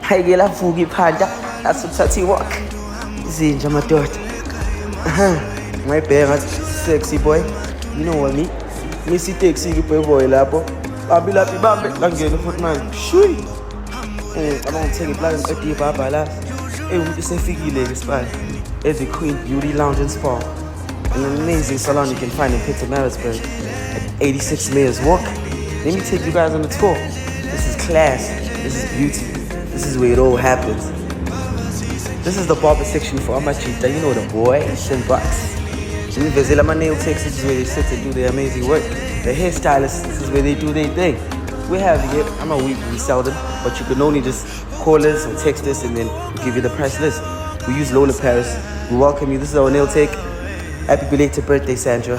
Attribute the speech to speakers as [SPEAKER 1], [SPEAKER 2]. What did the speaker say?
[SPEAKER 1] Hayi la vuka iphandla asuthatha iwalk. Izinja madoda. Ngayibheka ngathi sexy boy. You know what me? Ngisi taxi boy lapho. Bambi lapha ibambe ngangena futhi manje. Shui. Abangithenga iplani edeep baba la. Umuntu sefikile ke spine. As a Queen Beauty Lounge and Spa. An amazing salon you can find in Pietermaritzburg at 86 Mayors Walk. Let me take you guys on a tour. This is class. This is beauty. This is where it all happens. This is the barber section for Amachita. You know the boys and bucks. My nail techs, this is where they sit and do their amazing work. The hairstylists, this is where they do their thing. We have it. I'm a week, we sell them, but you can only just call us or text us and then we'll give you the price list. We use Lola Paris. We welcome you. This is our nail tech. Happy belated birthday, Sandra.